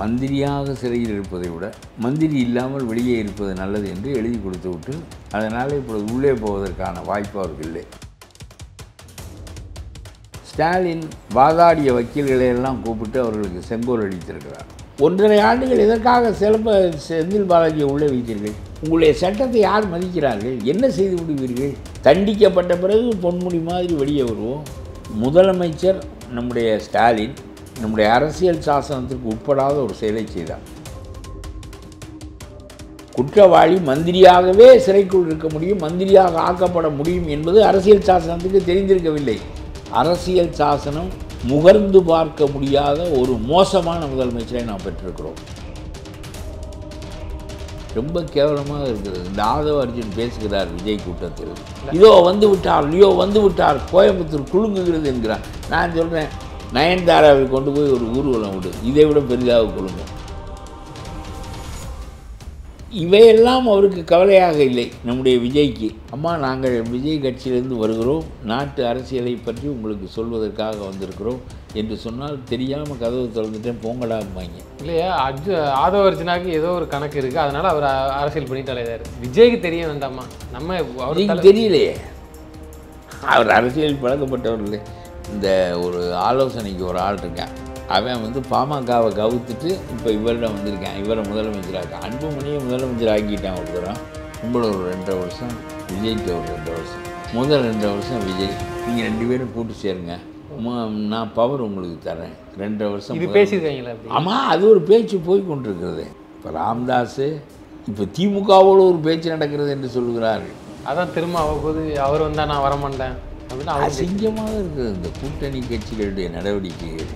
மந்திரியாக சிறையில் இருப்பதை விட மந்திரி இல்லாமல் வெளியே இருப்பது நல்லது என்று எழுதி கொடுத்து விட்டு அதனால் இப்பொழுது உள்ளே போவதற்கான வாய்ப்பு அவருக்கு இல்லை. ஸ்டாலின் வாதாடிய வக்கீல்களை எல்லாம் கூப்பிட்டு அவர்களுக்கு செங்கோல் அளித்திருக்கிறார். 1.5 ஆண்டுகள் எதற்காக செந்தில் பாலாஜியை உள்ளே வைத்தீர்கள்? உங்களுடைய சட்டத்தை யார் மதிக்கிறார்கள்? என்ன செய்து விடுவீர்கள்? தண்டிக்கப்பட்ட பிறகு பொன்முடி மாதிரி வெளியே வருவோம். முதலமைச்சர் நம்முடைய ஸ்டாலின் நம்முடைய அரசியல் சாசனத்திற்கு உட்படாத ஒரு செயலை செய்தார். குற்றவாளி மந்திரியாகவே சிறைக்குள் இருக்க முடியும், மந்திரியாக ஆக்கப்பட முடியும் என்பது அரசியல் சாசனத்துக்கு தெரிந்திருக்கவில்லை. அரசியல் சாசனம் முகர்ந்து பார்க்க முடியாத ஒரு மோசமான முதலமைச்சரை நாம் பெற்றிருக்கிறோம். ரொம்ப கேவலமாக இருக்கிறது. இந்த ஆதவ அர்ஜுன் பேசுகிறார் விஜய் கூட்டத்தில், இதோ வந்து விட்டார், லியோ வந்து விட்டார், கோயம்புத்தூர் குலுங்குகிறது என்கிறார். நான் சொல்கிறேன், நயன்தாராவை கொண்டு போய் ஒரு ஊர்வலம் விடு, இதை விட பெரிதாக குலுங்க. இவையெல்லாம் அவருக்கு கவலையாக இல்லை. நம்முடைய விஜய்க்கு, அம்மா நாங்கள் விஜய் கட்சியிலிருந்து வருகிறோம், நாட்டு அரசியலை பற்றி உங்களுக்கு சொல்வதற்காக வந்திருக்கிறோம் என்று சொன்னால் தெரியாமல் கதவு திறந்துட்டேன் போங்கடாம்பாங்க. இல்லையா, ஆதவ அர்ஜுனாவுக்கு ஏதோ ஒரு கணக்கு இருக்குது, அதனால் அவர் அரசியல் பண்ணிட்டு அலையாரு. விஜய்க்கு தெரிய வேண்டாமா? நம்ம அவருக்கு தெரியலையே, அவர் அரசியல் பழக்கப்பட்டவர் இல்லை. இந்த ஒரு ஆலோசனைக்கு ஒரு ஆள் இருக்கேன், அவன் வந்து பாமகவை கவுத்துட்டு இப்போ இவரிடம் வந்திருக்கேன், இவரை முதலமைச்சராக அன்புமணியை முதலமைச்சர் ஆக்கிட்டான். ஒரு தரம் உங்களை ஒரு 2.5 வருஷம், விஜய்க்கு ஒரு 2 வருஷம், முதல் 2 வருஷம் விஜய், நீங்கள் 2 பேரும் கூட்டு சேருங்க, நான் பவர் உங்களுக்கு தரேன், 2.5 வருஷம் இது பேசியிருக்காங்களா? ஆமாம், அது ஒரு பேச்சு போய் கொண்டிருக்கிறது. இப்போ ராம்தாஸ் இப்போ திமுகவோடு ஒரு பேச்சு நடக்கிறது என்று சொல்லுகிறார்கள். அதான் திரும்ப அவ்வப்போது அவர் வந்தால் நான் வரமாட்டேன் அப்படின்னு அசிங்கமாக இருக்குது இந்த கூட்டணி கட்சிகளுடைய நடவடிக்கைகள்.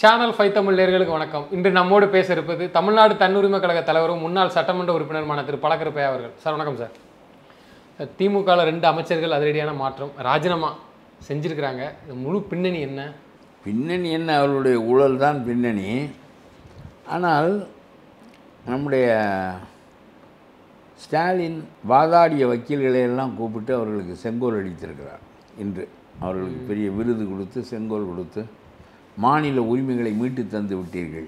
சேனல் 5 தமிழ் நேயர்களுக்கு வணக்கம். இன்று நம்மோடு பேச இருப்பது தமிழ்நாடு தன்னுரிமை கழக தலைவரும் முன்னாள் சட்டமன்ற உறுப்பினருமான திரு பழக்கருப்பையா அவர்கள். சார் வணக்கம் சார். திமுகவில் 2 அமைச்சர்கள் அதிரடியான மாற்றம், ராஜினாமா செஞ்சுருக்கிறாங்க. முழு பின்னணி என்ன? பின்னணி என்ன? அவர்களுடைய ஊழல் தான் பின்னணி. ஆனால் நம்முடைய ஸ்டாலின் வாதாடிய வக்கீல்களை எல்லாம் கூப்பிட்டு அவர்களுக்கு செங்கோல் அளித்திருக்கிறார். இன்று அவர்களுக்கு பெரிய விருது கொடுத்து செங்கோல் கொடுத்து, மாநில உரிமைகளை மீட்டு தந்து விட்டீர்கள்,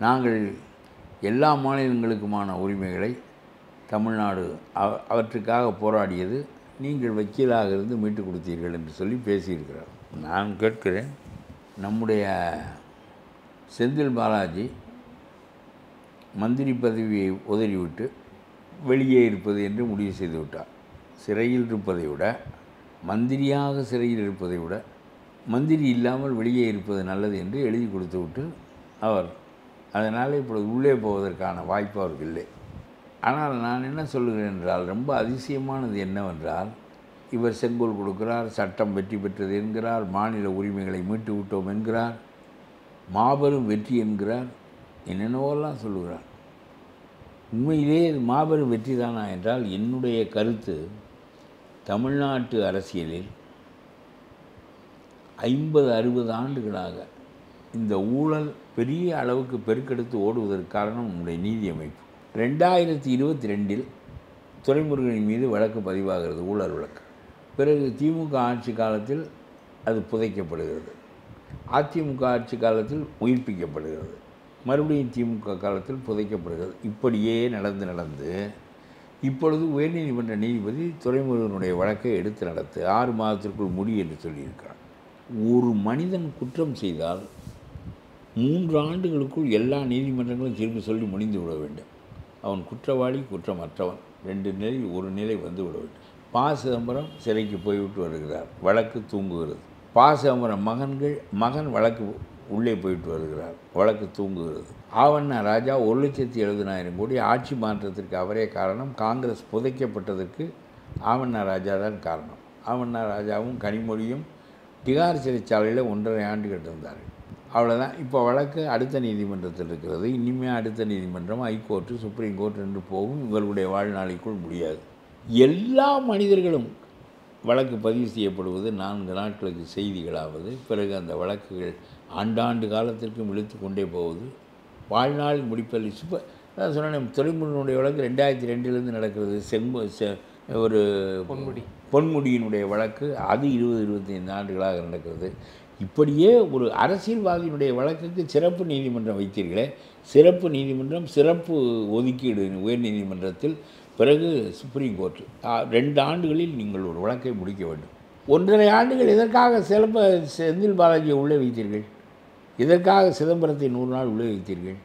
நாங்கள் எல்லா மாநிலங்களுக்குமான உரிமைகளை தமிழ்நாடு அவற்றுக்காக போராடியது, நீங்கள் வக்கீலாக இருந்து மீட்டு கொடுத்தீர்கள் என்று சொல்லி பேசியிருக்கிறார். நான் கேட்கிறேன், நம்முடைய செந்தில் பாலாஜி மந்திரி பதவியை உதறிவிட்டு வெளியே இருப்பது என்று முடிவு செய்து விட்டார். சிறையில் இருப்பதை விட, மந்திரியாக சிறையில் இருப்பதை விட மந்திரி இல்லாமல் வெளியே இருப்பது நல்லது என்று எழுதி கொடுத்து விட்டு அவர் அதனால் இப்பொழுது உள்ளே போவதற்கான வாய்ப்பு அவருக்கு இல்லை. ஆனால் நான் என்ன சொல்லுகிறேன் என்றால், ரொம்ப அதிசயமானது என்னவென்றால், இவர் செங்கோல் கொடுக்கிறார், சட்டம் வெற்றி பெற்றது என்கிறார், மாநில உரிமைகளை மீட்டு விட்டோம் என்கிறார், மாபெரும் வெற்றி என்கிறார், என்னென்னவெல்லாம் சொல்லுகிறார். உண்மையிலே இது மாபெரும் வெற்றி தானா என்றால், என்னுடைய கருத்து, தமிழ்நாட்டு அரசியலில் 50-60 ஆண்டுகளாக இந்த ஊழல் பெரிய அளவுக்கு பெருக்கெடுத்து ஓடுவதற்கு காரணம் நம்முடைய நீதி அமைப்பு. 2022 துரைமுருகனின் மீது வழக்கு பதிவாகிறது, ஊழல் வழக்கு. பிறகு திமுக ஆட்சி காலத்தில் அது புதைக்கப்படுகிறது, அதிமுக ஆட்சி காலத்தில் உயிர்ப்பிக்கப்படுகிறது, மறுபடியும் திமுக காலத்தில் புதைக்கப்படுகிறது. இப்படியே நடந்து இப்பொழுது உயர்நீதிமன்ற நீதிபதி துரைமுருகனுடைய வழக்கை எடுத்து நடத்து 6 மாதத்திற்குள் முடி என்று சொல்லியிருக்கிறார். ஒரு மனிதன் குற்றம் செய்தால் 3 ஆண்டுகளுக்குள் எல்லா நீதிமன்றங்களும் தீர்ப்பு சொல்லி முடிந்து விட வேண்டும். அவன் குற்றவாளி, குற்றமற்றவன், 2 நிலை, ஒரு நிலை வந்து விட வேண்டும். ப. சிதம்பரம் சிறைக்கு போய்விட்டு வருகிறார், வழக்கு தூங்குகிறது. ப. சிதம்பரம் மகன் வழக்கு உள்ளே போயிட்டு வருகிறார், வழக்கு தூங்குகிறது. ஆவண்ணா ராஜா 1,70,000 கோடி ஆட்சி மாற்றத்திற்கு அவரே காரணம். காங்கிரஸ் புதைக்கப்பட்டதற்கு ஆவண்ணா ராஜா தான் காரணம். ஆவண்ணா ராஜாவும் கனிமொழியும் திகார் சிறைச்சாலையில் 1.5 ஆண்டுகள் இருந்தார்கள். அவ்வளோதான். இப்போ வழக்கு அடுத்த நீதிமன்றத்தில் இருக்கிறது. இனிமேல் அடுத்த நீதிமன்றம், ஹைகோர்ட்டு, சுப்ரீம் கோர்ட் என்று போகும். இவர்களுடைய வாழ்நாளைக்குள் முடியாது. எல்லா மனிதர்களும் வழக்கு பதிவு செய்யப்படுவது 4 நாட்களுக்கு செய்திகளாவது, பிறகு அந்த வழக்குகள் ஆண்டாண்டு காலத்திற்கும் இழுத்து கொண்டே போவது, வாழ்நாள் முடிப்பதில் இப்போ நான் சொன்னேன். துரைமுருகனுடைய வழக்கு 2002 நடக்கிறது. ஒரு பொன்முடியினுடைய வழக்கு அது 20-25 ஆண்டுகளாக நடக்கிறது. இப்படியே ஒரு அரசியல்வாதியினுடைய வழக்குக்கு சிறப்பு நீதிமன்றம் வைத்தீர்களே, சிறப்பு நீதிமன்றம் சிறப்பு ஒதுக்கீடு உயர்நீதிமன்றத்தில், பிறகு சுப்ரீம் கோர்ட்டு. 2 ஆண்டுகளில் நீங்கள் ஒரு வழக்கை முடிக்க வேண்டும். 1.5 ஆண்டுகள் எதற்காக செந்தில் பாலாஜியை உள்ளே வைத்தீர்கள்? இதற்காக சிதம்பரத்தை 100 நாள் உள்ளே வைத்தீர்கள்?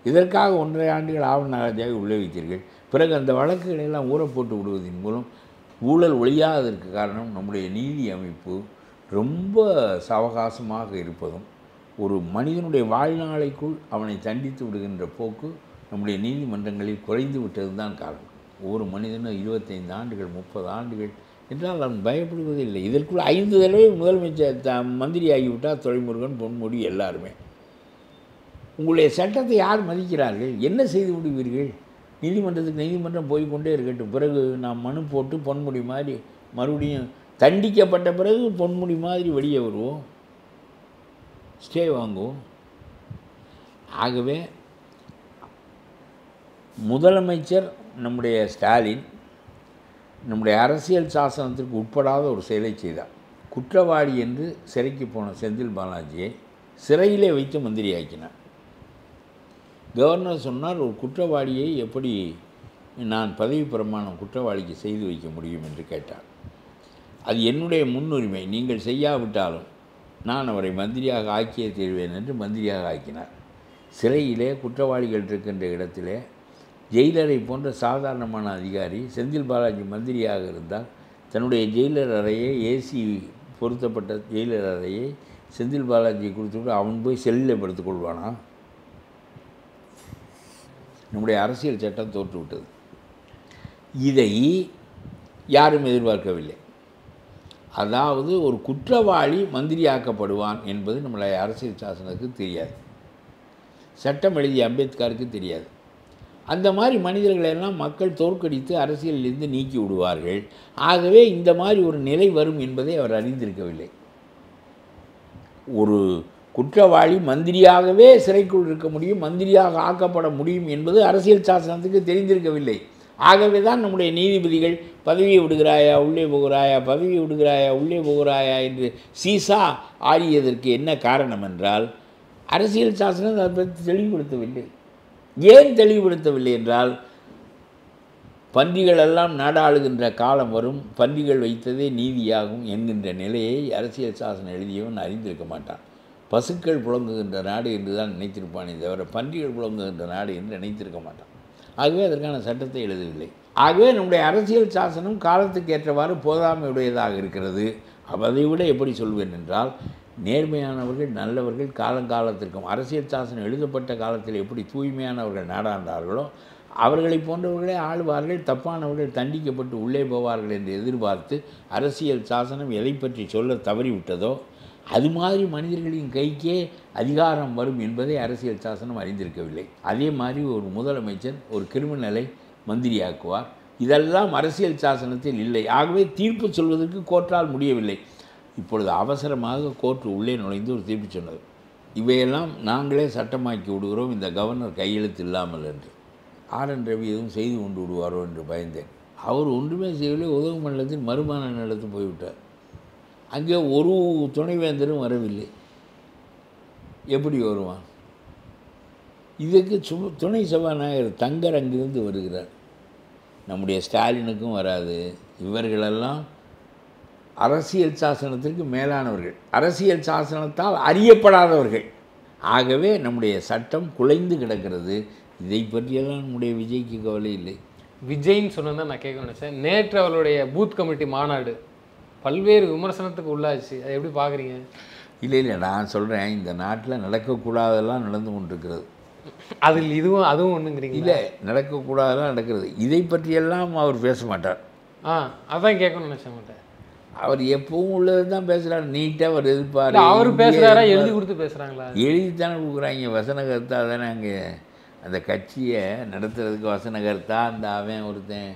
இதற்காக 1.5 ஆண்டுகள் ஆவண நாகராஜாவை உள்ளே வைத்தீர்கள்? பிறகு அந்த வழக்குகளை எல்லாம் ஊற போட்டு விடுவதன் மூலம் ஊழல் ஒழியாததற்கு காரணம் நம்முடைய நீதி அமைப்பு ரொம்ப சாவகாசமாக இருப்பதும், ஒரு மனிதனுடைய வாழ்நாளைக்குள் அவனை தண்டித்து விடுகின்ற போக்கு நம்முடைய நீதிமன்றங்களில் குறைந்து விட்டது தான் காரணம். ஒவ்வொரு மனிதனும் 25 ஆண்டுகள் 30 ஆண்டுகள் என்றால் அவன் பயப்படுவதே இல்லை. இதற்குள் 5 தடவை முதலமைச்சர் மந்திரி ஆகிவிட்டால் துரைமுருகன், பொன்முடி எல்லாருமே. உங்களுடைய சட்டத்தை யார் மதிக்கிறார்கள்? என்ன செய்து விடுவீர்கள்? நீதிமன்றம் போய்கொண்டே இருக்கட்டும். பிறகு நாம் மனு போட்டு பொன்முடி மாதிரி மறுபடியும் தண்டிக்கப்பட்ட பிறகு பொன்முடி மாதிரி வெளியே வருவோம், ஸ்டே வாங்குவோம். ஆகவே முதலமைச்சர் நம்முடைய ஸ்டாலின் நம்முடைய அரசியல் சாசனத்திற்கு உட்படாத ஒரு செயலை செய்தார். குற்றவாளி என்று சிறைக்கு போன செந்தில் பாலாஜியை சிறையிலே வைத்து மந்திரியாக்கினார். கவர்னர் சொன்னார், ஒரு குற்றவாளியை எப்படி நான் பதவி பிரமாணம் குற்றவாளிக்கு செய்து வைக்க முடியும் என்று கேட்டார். அது என்னுடைய முன்னுரிமை, நீங்கள் செய்யாவிட்டாலும் நான் அவரை மந்திரியாக ஆக்கியே தீர்வேன் என்று மந்திரியாக ஆக்கினார். சிறையிலே குற்றவாளிகள் இருக்கின்ற இடத்திலே ஜெயிலரை போன்ற சாதாரணமான அதிகாரி செந்தில் பாலாஜி மந்திரியாக இருந்தால் தன்னுடைய ஜெயிலர் அறையை, ஏசி பொருத்தப்பட்ட ஜெயிலர் அறையை செந்தில் பாலாஜி கொடுத்துட்டு அவன் போய் செல்லில் படுத்துக்கொள்வானா? நம்முடைய அரசியல் சட்டம் தோற்றுவிட்டது. இதை யாரும் எதிர்பார்க்கவில்லை. அதாவது ஒரு குற்றவாளி மந்திரியாக்கப்படுவான் என்பது நம்மளுடைய அரசியல் சாசனத்துக்கு தெரியாது, சட்டம் எழுதிய அம்பேத்கருக்கு தெரியாது. அந்த மாதிரி மனிதர்களெல்லாம் மக்கள் தோற்கடித்து அரசியலிலிருந்து நீக்கி விடுவார்கள். ஆகவே இந்த மாதிரி ஒரு நிலை வரும் என்பதை அவர் அறிந்திருக்கவில்லை. ஒரு குற்றவாளி மந்திரியாகவே சிறைக்குள் இருக்க முடியும், மந்திரியாக ஆக்கப்பட முடியும் என்பது அரசியல் சாசனத்துக்கு தெரிந்திருக்கவில்லை. ஆகவே தான் நம்முடைய நீதிபதிகள் பதவியை விடுகிறாயா உள்ளே போகிறாயா, பதவியை விடுகிறாயா உள்ளே போகிறாயா என்று சீசா ஆடியதற்கு என்ன காரணம் என்றால், அரசியல் சாசனம் அதை பற்றி தெளிவுபடுத்தவில்லை. ஏன் தெளிவுபடுத்தவில்லை என்றால், பன்றிகளெல்லாம் நாடாளுகின்ற காலம் வரும், பன்றிகள் வைத்ததே நீதியாகும் என்கின்ற நிலையை அரசியல் சாசனம் எழுதியவன் அறிந்திருக்க மாட்டான். பசுக்கள் புழங்குகின்ற நாடு என்று தான் நினைத்திருப்பானே தவிர பன்றிகள் புழங்குகின்ற நாடு என்று நினைத்திருக்க மாட்டான். ஆகவே அதற்கான சட்டத்தை எழுதவில்லை. ஆகவே நம்முடைய அரசியல் சாசனம் காலத்துக்கு ஏற்றவாறு போதாமையுடையதாக இருக்கிறது. அதை விட எப்படி சொல்வேன் என்றால், நேர்மையானவர்கள், நல்லவர்கள் காலங்காலத்திற்கும் அரசியல் சாசனம் எழுதப்பட்ட காலத்தில் எப்படி தூய்மையானவர்கள் நாடாண்டார்களோ அவர்களை போன்றவர்களே ஆளுவார்கள், தப்பானவர்கள் தண்டிக்கப்பட்டு உள்ளே போவார்கள் என்று எதிர்பார்த்து அரசியல் சாசனம் எதை பற்றி சொல்ல தவறிவிட்டதோ அது மாதிரி மனிதர்களின் கைக்கே அதிகாரம் வரும் என்பதை அரசியல் சாசனம் அறிந்திருக்கவில்லை. அதே மாதிரி ஒரு முதலமைச்சர் ஒரு கிரிமினலை மந்திரியாக்குவார், இதெல்லாம் அரசியல் சாசனத்தில் இல்லை. ஆகவே தீர்ப்பு சொல்வதற்கு கோர்ட்டால் முடியவில்லை. இப்பொழுது அவசரமாக கோர்ட் உள்ளே நுழைந்து ஒரு தீர்ப்பு சொன்னது, இவையெல்லாம் நாங்களே சட்டமாக்கி விடுகிறோம் இந்த கவர்னர் கையெழுத்து இல்லாமல் என்று. ஆர்.என். ரவி எதுவும் செய்து கொண்டு விடுவாரோ என்று பயந்தேன். அவர் ஒன்றுமே செய்யவில்லை. உதகமண்டலத்தில் மறுமான நிலத்து போய்விட்டார். அங்கே ஒரு துணைவேந்தரும் வரவில்லை. எப்படி வருவான்? இதுக்கு துணை சபாநாயகர் தங்கர் அங்கிருந்து வருகிறார். நம்முடைய ஸ்டாலினுக்கும் வராது. இவர்களெல்லாம் அரசியல் சாசனத்திற்கு மேலானவர்கள், அரசியல் சாசனத்தால் அறியப்படாதவர்கள். ஆகவே நம்முடைய சட்டம் குலைந்து கிடக்கிறது. இதை பற்றியெல்லாம் நம்முடைய விஜய்க்கு கவலை இல்லை. விஜய்ன்னு சொன்னதான் நான் கேட்க நினச்சேன். நேற்று அவருடைய பூத் கமிட்டி மாநாடு பல்வேறு விமர்சனத்துக்கு உள்ளாச்சு. அதை எப்படி பார்க்குறீங்க? இல்லை, நான் சொல்கிறேன், இந்த நாட்டில் நடக்கக்கூடாதெல்லாம் நடந்து கொண்டிருக்கிறது. அதில் அதுவும் ஒன்றுங்கிறீங்க? இல்லை, நடக்கக்கூடாதெல்லாம் நடக்கிறது. இதை பற்றியெல்லாம் அவர் பேச மாட்டார். அதான் கேட்கணும்னு நினச்சேன் மாட்டேன். அவர் எப்பவும் உள்ளது தான் பேசுகிறார். நீட்டாக அவர் எதிர்ப்பார். அவர் பேசுகிறாரா, எழுதி கொடுத்து பேசுகிறாங்களா? எழுதித்தானே கொடுக்குறாங்க. வசனகர்த்தா தானே அங்கே அந்த கட்சியை நடத்துறதுக்கு வசனகர்த்தா அந்த அவன் ஒருத்தன்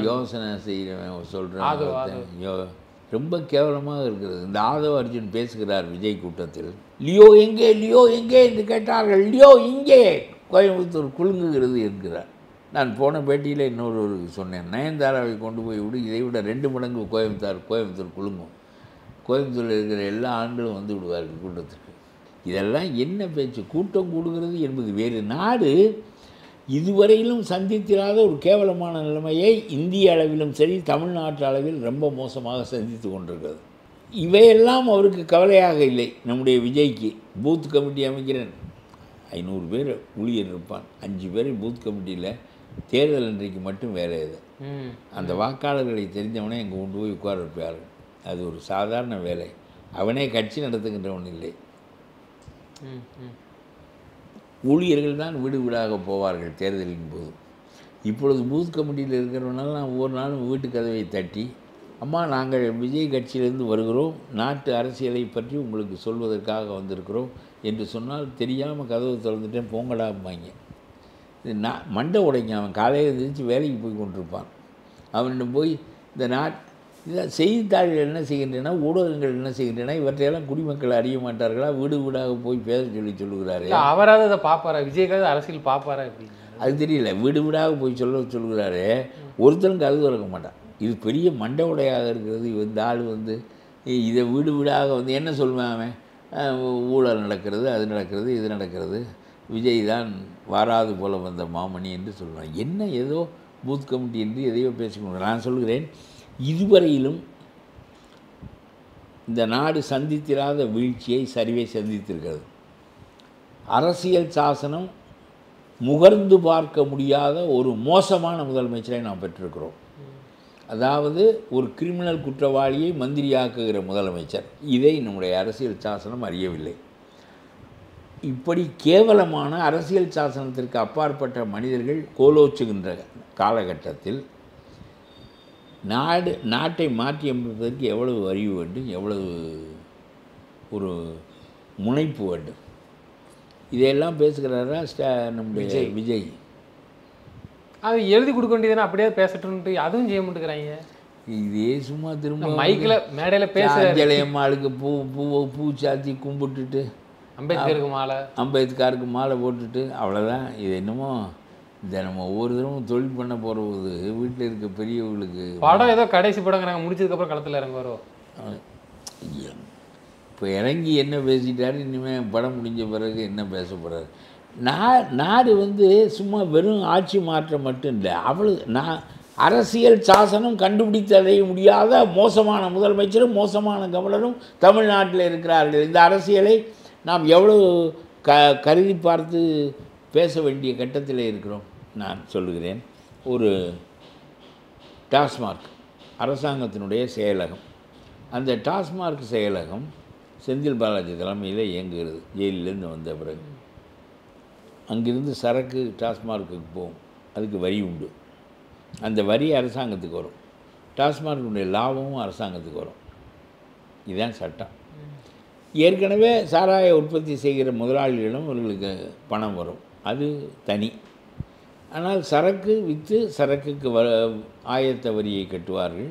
யோசனை செய்கிறவன் சொல்கிறான். ரொம்ப கேவலமாக இருக்கிறது. இந்த ஆதவ அர்ஜுன் பேசுகிறார் விஜய் கூட்டத்தில், லியோ எங்கே, லியோ எங்கே என்று கேட்டார்கள், லியோ இங்கே, கோயம்புத்தூர் குலுங்குகிறது என்கிறார். நான் போன பேட்டியில் இன்னொருவருக்கு சொன்னேன், நயன்தாராவை கொண்டு போய் விடு, இதை விட 2 மடங்கு கோயம்புத்தூர் குலுங்கும். கோயம்புத்தூரில் இருக்கிற எல்லா ஆண்களும் வந்து விடுவார்கள் கூட்டத்திற்கு. இதெல்லாம் என்ன பேச்சு? கூட்டம் கூடுகிறது என்பது வேறு. நாடு இதுவரையிலும் சந்தித்திராத ஒரு கேவலமான நிலைமையை இந்திய அளவிலும் சரி தமிழ்நாட்டு அளவில் ரொம்ப மோசமாக சந்தித்து கொண்டிருக்கிறது. இவையெல்லாம் அவருக்கு கவலையாக இல்லை. நம்முடைய விஜய்க்கு பூத் கமிட்டி அமைக்கிறேன், 500 பேர் ஊழியர் இருப்பான், 5 பேர் பூத் கமிட்டியில் தேர்தல் அன்றைக்கு மட்டும் வேலை இது. அந்த வாக்காளர்களை தெரிஞ்சவனே இங்கே கொண்டு போய் உட்கார வைப்பார்கள். அது ஒரு சாதாரண வேலை. அவனே கட்சி நடத்துகின்றவன் இல்லை. ஊழியர்கள் தான் வீடு வீடாக போவார்கள் தேர்தலின் போது. இப்பொழுது பூத் கமிட்டியில் இருக்கிறவனால நான் ஒவ்வொரு நாளும் வீட்டு கதவை தட்டி, அம்மா நாங்கள் விஜய் கட்சியிலேருந்து வருகிறோம், நாட்டு அரசியலை பற்றி உங்களுக்கு சொல்வதற்காக வந்திருக்கிறோம் என்று சொன்னால் தெரியாமல் கதவை திறந்துட்டேன், போங்கடாம்பாங்க. இது மண்டை உடைங்க. அவன் காலையில் எழுந்திரிச்சு வேலைக்கு போய் கொண்டிருப்பான். அவனிடம் போய் இந்த இதை செய்தித்தாள்கள் என்ன செய்கின்றன, ஊடகங்கள் என்ன செய்கின்றன, இவற்றையெல்லாம் குடிமக்கள் அறிய மாட்டார்களா? வீடு வீடாக போய் பேச சொல்லுகிறாரு. அவராது அதை பார்ப்பாரா? விஜய்க்காவது அரசியல் பார்ப்பாரா? அப்படின்னு அது தெரியல. வீடு வீடாக போய் சொல்லுகிறாரு. ஒருத்தரும் கதவு திறக்க மாட்டான். இது பெரிய மண்டை உடையாக இருக்கிறது. இந்த ஆள் வந்து இதை வீடு வீடாக வந்து என்ன சொல்லுவேன், அவன் ஊழல் நடக்கிறது, அது நடக்கிறது, இது நடக்கிறது, விஜய் தான் வாராது போல வந்த மாமணி என்று சொல்லுவான். என்ன ஏதோ பூத் கமிட்டி என்று எதையோ பேசிக்கொண்டு நான் சொல்கிறேன், இதுவரையிலும் இந்த நாடு சந்தித்திராத வீழ்ச்சியை, சரிவை சந்தித்திருக்கிறது. அரசியல் சாசனம் முகர்ந்து பார்க்க முடியாத ஒரு மோசமான முதலமைச்சரை நாம் பெற்றிருக்கிறோம். அதாவது ஒரு கிரிமினல் குற்றவாளியை மந்திரியாக்குகிற முதலமைச்சர். இதை நம்முடைய அரசியல் சாசனம் அறியவில்லை. இப்படி கேவலமான அரசியல் சாசனத்திற்கு அப்பாற்பட்ட மனிதர்கள் கோலோச்சுகின்ற காலகட்டத்தில் நாட்டை மாற்றி அமைப்பதற்கு எவ்வளவு அறிவு வேண்டும், எவ்வளவு ஒரு முனைப்பு வேண்டும். இதையெல்லாம் பேசுகிறாரா நம்முடைய விஜய்? அது எழுதி கொடுக்க வேண்டியதுன்னா அப்படியே பேசட்டுன்ட்டு அதுவும் செய்ய மாட்டேங்கிறாங்க. இதே சும்மா திரும்ப மைக்கில் மேடையில் பேசுகிற அம்மாளுக்கு பூ சாத்தி கும்பிட்டுட்டு அம்பேத்கருக்கு மாலை போட்டுட்டு அவ்வளோதான். இது என்னமோ இந்த நம்ம ஒவ்வொரு தடவும் தொழில் பண்ண போகிறது வீட்டில் இருக்க பெரியவங்களுக்கு படம் ஏதோ கடைசி படங்கிறாங்க, முடிச்சதுக்கப்புறம் களத்தில் இறங்க வரும். இப்போ இறங்கி என்ன பேசிட்டாரு, இனிமேல் படம் முடிஞ்ச பிறகு என்ன பேச போகிறாரு? நாடு வந்து சும்மா வெறும் ஆட்சி மாற்றம் மட்டும் இல்லை, அரசியல் சாசனம் கண்டுபிடித்தடைய முடியாத மோசமான முதலமைச்சரும் மோசமான கவர்னரும் தமிழ்நாட்டில் இருக்கிறார்கள். இந்த அரசியலை நாம் எவ்வளவு கருதி பார்த்து பேச வேண்டிய கட்டத்தில் இருக்கிறோம். நான் சொல்லுகிறேன், ஒரு டாஸ்மார்க் அரசாங்கத்தினுடைய செயலகம், அந்த டாஸ்மார்க் செயலகம் செந்தில் பாலாஜி தலைமையில் இயங்குகிறது. ஜெயிலிலேருந்து வந்த பிறகு அங்கிருந்து சரக்கு டாஸ்மார்க்குக்கு போகும், அதுக்கு வரி உண்டு. அந்த வரி அரசாங்கத்துக்கு வரும், டாஸ்மார்க்குடைய லாபமும் அரசாங்கத்துக்கு வரும். இதுதான் சட்டம். ஏற்கனவே சாராய உற்பத்தி செய்கிற முதலாளிகளிடம் அவர்களுக்கு பணம் வரும், அது தனி. ஆனால் சரக்கு விற்று சரக்குக்கு ஆயத்த வரியை கட்டுவார்கள்,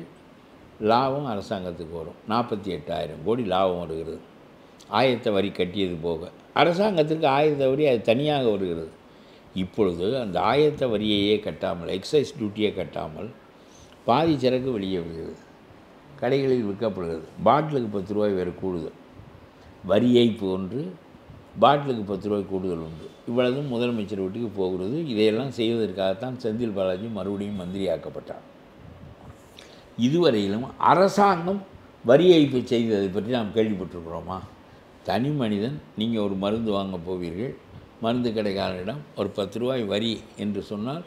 லாபம் அரசாங்கத்துக்கு வரும். 48,000 கோடி லாபம் வருகிறது ஆயத்த வரி கட்டியது போக. அரசாங்கத்திற்கு ஆயத்த வரி அது தனியாக வருகிறது. இப்பொழுது அந்த ஆயத்த வரியையே கட்டாமல், எக்ஸைஸ் டியூட்டியை கட்டாமல் பாதி சரக்கு வெளியே விடுகிறது, கடைகளில் விற்கப்படுகிறது. பாட்டிலுக்கு 10 ரூபாய் வேறு கூடுதல், வரி ஏய்ப்பு ஒன்று, பாட்டிலுக்கு 10 ரூபாய் கூடுதல் உண்டு. இவ்வளவும் முதலமைச்சர் வீட்டுக்கு போகிறது. இதையெல்லாம் செய்வதற்காகத்தான் செந்தில் பாலாஜி மறுபடியும் மந்திரியாக்கப்பட்டார். இதுவரையிலும் அரசாங்கம் வரி ஏய்ப்பு செய்ததை பற்றி நாம் கேள்விப்பட்டிருக்கிறோமா? தனி மனிதன், நீங்கள் ஒரு மருந்து வாங்க போவீர்கள், மருந்து கடைக்காரனிடம் ஒரு 10 ரூபாய் வரி என்று சொன்னால்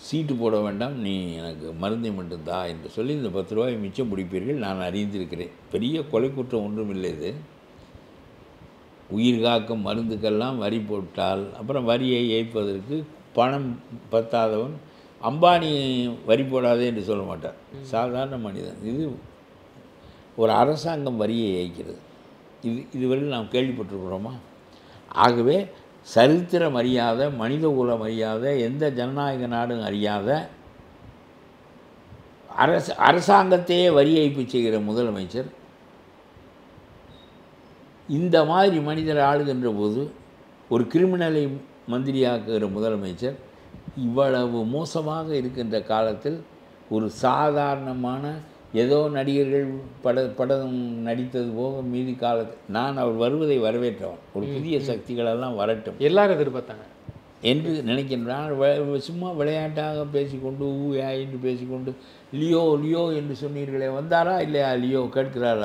சீட்டு போட வேண்டாம், நீ எனக்கு மருந்தை மட்டும் தா என்று சொல்லி இந்த 10 ரூபாய் மிச்சம் பிடிப்பீர்கள். நான் அறிந்திருக்கிறேன். பெரிய கொலை குற்றம் ஒன்றும் இல்லை இது. உயிர் காக்கும் மருந்துக்கெல்லாம் வரி போட்டால் அப்புறம் வரியை ஏய்ப்பதற்கு பணம் பத்தாதவன் அம்பானி வரி போடாதே என்று சொல்ல மாட்டார், சாதாரண மனிதன். இது ஒரு அரசாங்கம் வரியை ஏய்க்கிறது. இதுவரையில் நாம் கேள்விப்பட்டிருக்கிறோமா? ஆகவே சரித்திரம் அறியாத, மனித குலம் அறியாத, எந்த ஜனநாயக நாடும் அறியாத அரசாங்கத்தையே வரி ஏய்ப்பு செய்கிற முதலமைச்சர் இந்த மாதிரி மனிதர் ஆளுகின்ற போது ஒரு கிரிமினலை மந்திரியாக்குகிற முதலமைச்சர் இவ்வளவு மோசமாக இருக்கின்ற காலத்தில் ஒரு சாதாரணமான ஏதோ நடிகர்கள் படம் நடித்தது போக மீதி காலத்தில் நான் அவர் வருவதை வரவேற்றவன். ஒரு புதிய சக்திகளெல்லாம் வரட்டும் எல்லாரும் எதிர்பார்த்தாங்க என்று நினைக்கின்றான். சும்மா விளையாட்டாக பேசிக்கொண்டு ஊயா என்று பேசிக்கொண்டு லியோ லியோ என்று சொன்னீர்களே, வந்தாரா இல்லையா? லியோ கேட்கிறார்,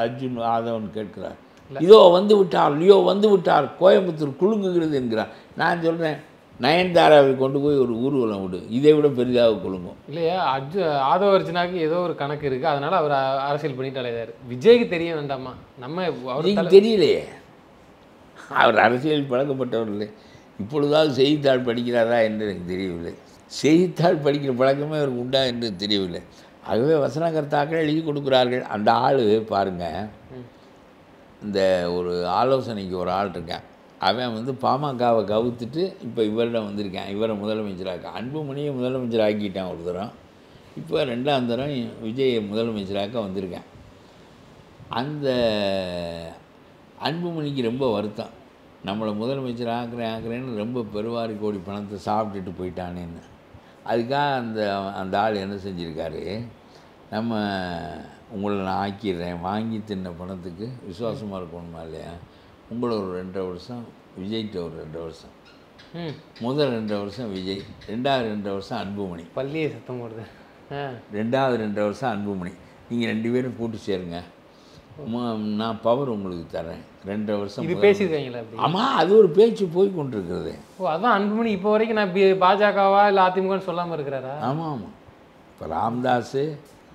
அர்ஜுன் ஆதவன் கேட்கிறார், இதோ வந்து விட்டார், லியோ வந்து விட்டார், கோயம்புத்தூர் குலுங்குகிறது என்கிறார். நான் சொல்கிறேன், நயன்தாராவை கொண்டு போய் ஒரு ஊர்வலம் விடு, இதை விட பெரிதாக குலுங்கும். இல்லையா? ஆதவ அர்ஜுனாக்கு ஏதோ ஒரு கணக்கு இருக்குது, அதனால் அவர் அரசியல் பண்ணிட்டு அலையாரு. விஜய்க்கு தெரிய வேண்டாமா? நம்ம அவருக்கு தெரியலையே, அவர் அரசியல் பழக்கப்பட்டவர் இல்லை. இப்பொழுதாவது செய்தித்தாள் படிக்கிறாரா என்று எனக்கு தெரியவில்லை. செய்தித்தாள் படிக்கிற பழக்கமே அவருக்கு உண்டா என்று தெரியவில்லை. ஆகவே வசனகர்த்தாக்கள் எழுதி கொடுக்குறார்கள். அந்த ஆள் பாருங்கள், இந்த ஒரு ஆலோசனைக்கு ஒரு ஆள் இருக்கேன், அவன் வந்து பாமகவை கவுத்துட்டு இப்போ இவரிடம் வந்திருக்கேன், இவரை முதலமைச்சராக்க. அன்புமணியை முதலமைச்சராக்கிட்டான் ஒரு தரம், இப்போ 2ஆம் தரம் விஜயை முதலமைச்சராக்க வந்திருக்கேன். அந்த அன்புமணிக்கு ரொம்ப வருத்தம், நம்மளை முதலமைச்சர் ஆக்குறேன்னு ரொம்ப பெருவாரி கோடி பணத்தை சாப்பிட்டுட்டு போயிட்டானேன்னு. அதுக்காக அந்த ஆள் என்ன செஞ்சுருக்காரு, நம்ம உங்களை நான் ஆக்கிடுறேன், வாங்கி தின்ன பணத்துக்கு விசுவாசமாக இருக்கணுமா இல்லையா, உங்களை ஒரு 2.5 வருஷம், விஜய்கிட்ட ஒரு 2 வருஷம், முதல் 2 வருஷம் விஜய், 2வது 2 வருஷம் அன்புமணி. பள்ளியை சத்தம் போடுது. 2வது 2 வருஷம் அன்புமணி. நீங்கள் 2 பேரும் கூட்டு சேருங்க, நான் பவர் உங்களுக்கு தரேன். 2 வருஷம் இது பேசியிருக்காங்களா? ஆமாம், அது ஒரு பேச்சு போய் கொண்டிருக்கிறது. ஓ, அதான் அன்புமணி இப்போ வரைக்கும் நான் பாஜகவா இல்லை அதிமுகன்னு சொல்லாமல் இருக்கிறாரா? ஆமாம் ஆமாம். இப்போ ராம்தாஸ்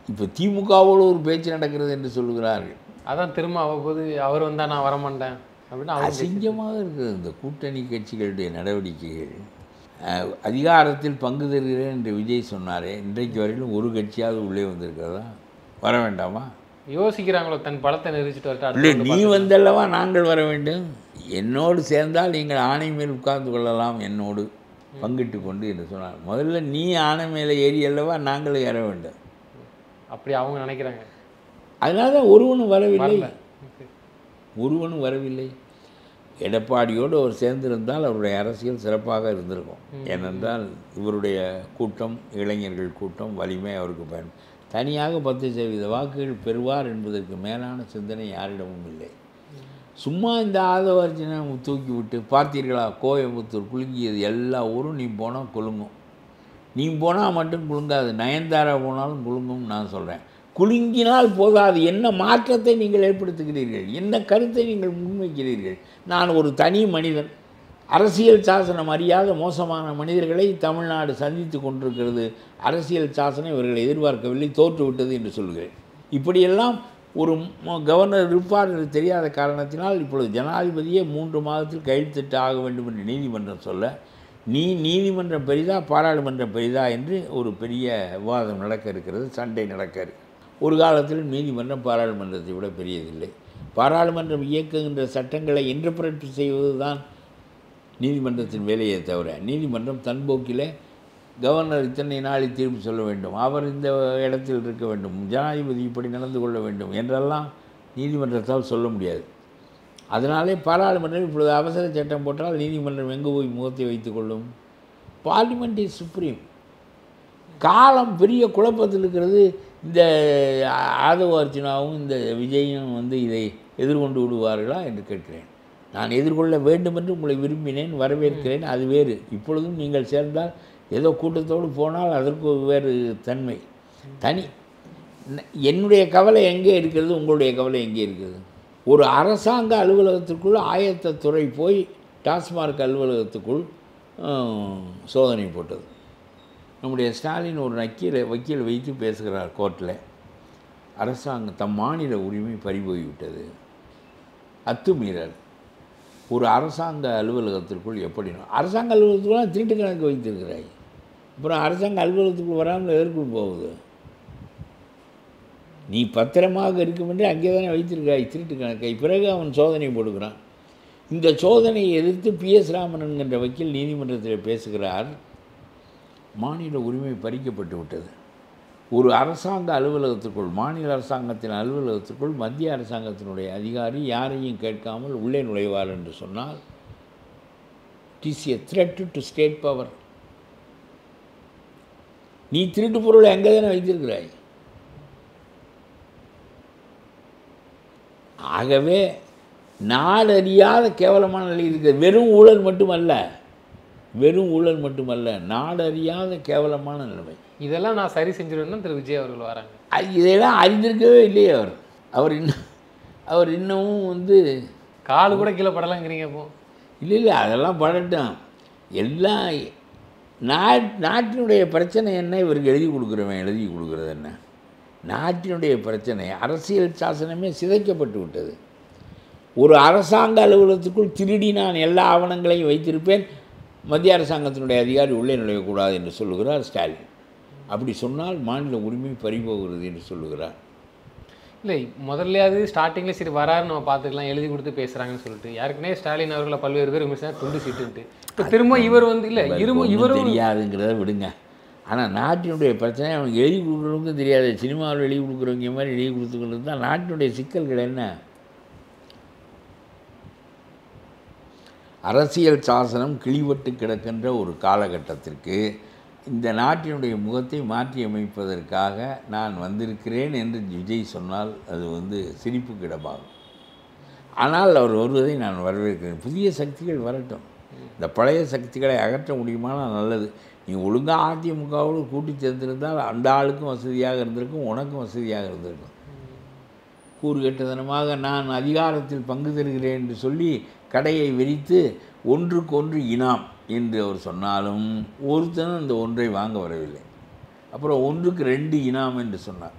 இப்போ திமுகவோடு ஒரு பேச்சு நடக்கிறது என்று சொல்லுகிறார்கள். அதான் திரும்ப அவ்வப்போது அவர் வந்தால் நான் வரமாட்டேன் அப்படின்னு அசிங்கமாக இருக்குது இந்த கூட்டணி கட்சிகளுடைய நடவடிக்கைகள். அதிகாரத்தில் பங்கு தருகிறேன் என்று விஜய் சொன்னாரே, இன்றைக்கு வரையிலும் ஒரு கட்சியாவது உள்ளே வந்திருக்கிறதா? வர வேண்டாமா? யோசிக்கிறாங்களோ தன் பலத்தை நிறுத்திட்டு வரட்டா? இல்லை, நீ வந்தல்லவா நாங்கள் வர வேண்டும், என்னோடு சேர்ந்தால் நீங்கள் ஆணை மேல் உட்கார்ந்து கொள்ளலாம், என்னோடு பங்கிட்டு கொண்டு என்று சொன்னார். முதல்ல நீ ஆணை மேலே ஏறி அல்லவா நாங்களும் ஏற வேண்டும், அப்படி அவங்க நினைக்கிறாங்க. அதனால தான் ஒருவனும் வரவில்லை. எடப்பாடியோடு அவர் சேர்ந்திருந்தால் அவருடைய அரசியல் சிறப்பாக இருந்திருக்கும். ஏனென்றால் இவருடைய கூட்டம், இளைஞர்கள் கூட்டம், வலிமை அவருக்கு பயன். தனியாக 10% வாக்குகள் பெறுவார் என்பதற்கு மேலான சிந்தனை யாரிடமும் இல்லை. சும்மா இந்த ஆதவ அர்ஜுனை தூக்கி விட்டு பார்த்தீர்களா, கோயம்புத்தூர் குலுங்கியது, எல்லா ஊரும் நீ போனால் குலுங்கும். நீ போனால் மட்டும் குலுங்காது, நயன்தாரா போனாலும் குலுங்கும். நான் சொல்கிறேன், குலுங்கினால் போதாது, என்ன மாற்றத்தை நீங்கள் ஏற்படுத்துகிறீர்கள், என்ன கருத்தை நீங்கள் முன்வைக்கிறீர்கள். நான் ஒரு தனி மனிதன், அரசியல் சாசனம் அறியாத மோசமான மனிதர்களை தமிழ்நாடு சந்தித்து கொண்டிருக்கிறது. அரசியல் சாசனம் இவர்கள் எதிர்பார்க்கவில்லை, தோற்றுவிட்டது என்று சொல்கிறேன். இப்படியெல்லாம் ஒரு கவர்னர் இருப்பார் என்று தெரியாத காரணத்தினால் இப்பொழுது ஜனாதிபதியே 3 மாதத்தில் கையெழுத்திட்டு ஆக வேண்டும் என்று நீதிமன்றம் சொல்ல, நீதிமன்றம் பெரிதா பாராளுமன்றம் பெரிதா என்று ஒரு பெரிய விவாதம் நடக்க இருக்கிறது, சண்டை நடக்க இருக்கு. ஒரு காலத்தில் நீதிமன்றம் பாராளுமன்றத்தை விட பெரியதில்லை. பாராளுமன்றம் இயக்குகின்ற சட்டங்களை இன்டர்பிரட் செய்வது தான் நீதிமன்றத்தின் வேலையை தவிர, நீதிமன்றம் தன்போக்கில் கவர்னர் இத்தனை நாளில் தீர்ப்பு சொல்ல வேண்டும், அவர் இந்த இடத்தில் இருக்க வேண்டும், ஜனாதிபதி இப்படி நடந்து கொள்ள வேண்டும் என்றெல்லாம் நீதிமன்றத்தால் சொல்ல முடியாது. அதனாலே பாராளுமன்றம் இப்பொழுது அவசர சட்டம் போட்டால் நீதிமன்றம் எங்கே போய் முகத்தை வைத்துக் கொள்ளும்? Parliament is supreme. காலம் பெரிய குழப்பத்தில் இருக்கிறது. இந்த ஆதவ அர்ஜுனாவும் இந்த விஜயும் இதை எதிர்கொண்டு விடுவார்களா என்று கேட்கிறேன். நான் எதிர்கொள்ள வேண்டும் என்று உங்களை விரும்பினேன், வரவேற்கிறேன், அது வேறு. இப்பொழுதும் நீங்கள் சேர்ந்தால் ஏதோ கூட்டத்தோடு போனால் அதற்கு வேறு தன்மை தனி. என்னுடைய கவலை எங்கே இருக்கிறது, உங்களுடைய கவலை எங்கே இருக்கிறது? ஒரு அரசாங்க அலுவலகத்திற்குள் ஆயத்தத்துறை போய் டாஸ்மார்க் அலுவலகத்துக்குள் சோதனை போட்டது. நம்முடைய ஸ்டாலின் ஒரு வக்கீலை வைத்து பேசுகிறார் கோர்ட்டில். அரசாங்கம் தம் மாநில உரிமை பறிபோய்விட்டது, அத்துமீறல். ஒரு அரசாங்க அலுவலகத்திற்குள் எப்படி? அரசாங்க அலுவலகத்துக்குலாம் திருட்டு கணக்கு வைத்திருக்கிறாய், அப்புறம் அரசாங்க அலுவலகத்துக்குள் வராமல் எதற்குள் போகுது? நீ பத்திரமாக இருக்கும் என்று அங்கே தானே வைத்திருக்காய் திருட்டு கணக்கை. பிறகு அவன் சோதனை போடுகிறான். இந்த சோதனையை எதிர்த்து PS ராமன் என்கின்ற வக்கீல் நீதிமன்றத்தில் பேசுகிறார். மாநில உரிமை பறிக்கப்பட்டு விட்டது. ஒரு அரசாங்க அலுவலகத்திற்குள், மாநில அரசாங்கத்தின் அலுவலகத்திற்குள் மத்திய அரசாங்கத்தினுடைய அதிகாரி யாரையும் கேட்காமல் உள்ளே நுழைவார் என்று சொன்னால் it is a thread to state power. நீ திருட்டு பொருளை எங்கே தானே வைத்திருக்கிறாய்? ஆகவே நாடறியாத கேவலமான நிலை இருக்கிறது. வெறும் ஊழல் மட்டுமல்ல, நாடறியாத கேவலமான நிலைமை. இதெல்லாம் நான் சரி செஞ்சிருவேன் திரு விஜய் அவர்கள் வராங்க. இதெல்லாம் அறிந்திருக்கவே இல்லையே அவர் இன்னமும் வந்து காலு கூட கீழே படலாங்கிறீங்க. இப்போ இல்லை அதெல்லாம் படட்டும். எல்லாம் நாட்டினுடைய பிரச்சனை என்ன, இவருக்கு எழுதி கொடுக்குறது என்ன? நாட்டினுடைய பிரச்சனை அரசியல் சாசனமே சிதைக்கப்பட்டு விட்டது. ஒரு அரசாங்க அலுவலகத்துக்குள் திருடி நான் எல்லா ஆவணங்களையும் வைத்திருப்பேன், மத்திய அரசாங்கத்தினுடைய அதிகாரி உள்ளே நுழையக்கூடாது என்று சொல்லுகிறார் ஸ்டாலின். அப்படி சொன்னால் மாநில உரிமை பறிபோகிறது என்று சொல்லுகிறார். இல்லை, முதல்லையாவது ஸ்டார்டிங்கில் சரி வராருன்னு நம்ம பார்த்துக்கலாம், எழுதி கொடுத்து பேசுகிறாங்கன்னு சொல்லிட்டு ஏற்கனவே ஸ்டாலின் அவர்களை பல்வேறு பேர் விமர்சனம் துண்டு சீட்டுன்ட்டு இப்போ திரும்ப இவர் வந்து இல்லை இவரும் தெரியாதுங்கிறத விடுங்க. ஆனால் நாட்டினுடைய பிரச்சனை அவனுக்கு எழுதி கொடுக்குறவங்களுக்கும் தெரியாது. சினிமாவில் எழுதி கொடுக்குறவங்க மாதிரி எழுதி கொடுத்துக்கிறது தான் நாட்டினுடைய சிக்கல்கள். என்ன அரசியல் சாசனம் கிழிவட்டு கிடக்கின்ற ஒரு காலகட்டத்திற்கு இந்த நாட்டினுடைய முகத்தை மாற்றி அமைப்பதற்காக நான் வந்திருக்கிறேன் என்று விஜய் சொன்னால் அது வந்து சிரிப்புக்கு இடமாகும். ஆனால் அவர் வருவதை நான் வரவேற்கிறேன். புதிய சக்திகள் வரட்டும். இந்த பழைய சக்திகளை அகற்ற முடியுமானால் நல்லது. நீ ஒழுங்காக அதிமுகவோடு கூட்டி சேர்ந்திருந்தால் அந்த ஆளுக்கும் வசதியாக இருந்திருக்கும், உனக்கும் வசதியாக இருந்திருக்கும். கூறுகட்டதனமாக நான் அதிகாரத்தில் பங்கு தருகிறேன் என்று சொல்லி கடையை விரித்து ஒன்றுக்கொன்று இனாம் என்று அவர் சொன்னாலும் ஒருத்தனும் அந்த ஒன்றை வாங்க வரவில்லை. அப்புறம் 1க்கு 2 இனாம் என்று சொன்னார்.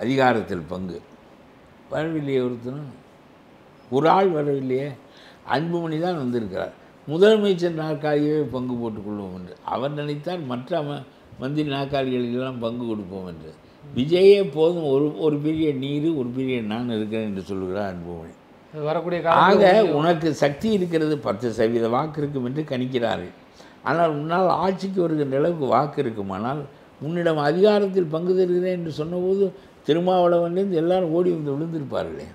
அதிகாரத்தில் பங்கு வரவில்லையே, ஒருத்தனும் ஒரு ஆள் வரவில்லையே. அன்புமணி தான் வந்திருக்கிறார். முதலமைச்சர் நாற்காலியே பங்கு போட்டுக்கொள்வோம் என்று அவர் நினைத்தால் மற்ற மந்திரி நாற்காலிகளெல்லாம் பங்கு கொடுப்போம் என்று. விஜயே போதும், ஒரு பெரிய நீர் ஒரு பெரிய நான் இருக்கிறேன் என்று சொல்லுகிறார் அன்புமணி. வரக்கூடிய ஆக உனக்கு சக்தி இருக்கிறது, 10% வாக்கு இருக்கும் என்று கணிக்கிறார்கள். ஆனால் முன்னால் ஆட்சிக்கு வருகின்ற அளவுக்கு வாக்கு இருக்குமானால் முன்னிடம் அதிகாரத்தில் பங்கு தருகிறேன் என்று சொன்னபோது திருமாவளவன்லேருந்து எல்லாரும் ஓடி வந்து விழுந்திருப்பார்களே.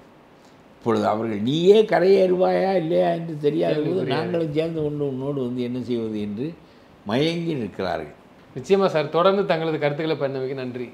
இப்பொழுது அவர்கள் நீயே கரையேறுவாயா இல்லையா என்று தெரியாத போது நாங்களும் சேர்ந்து கொண்டு உன்னோடு வந்து என்ன செய்வது என்று மயங்கி நிற்கிறார்கள். நிச்சயமாக சார், தொடர்ந்து தங்களது கருத்துக்களை பயந்தமைக்கு நன்றி.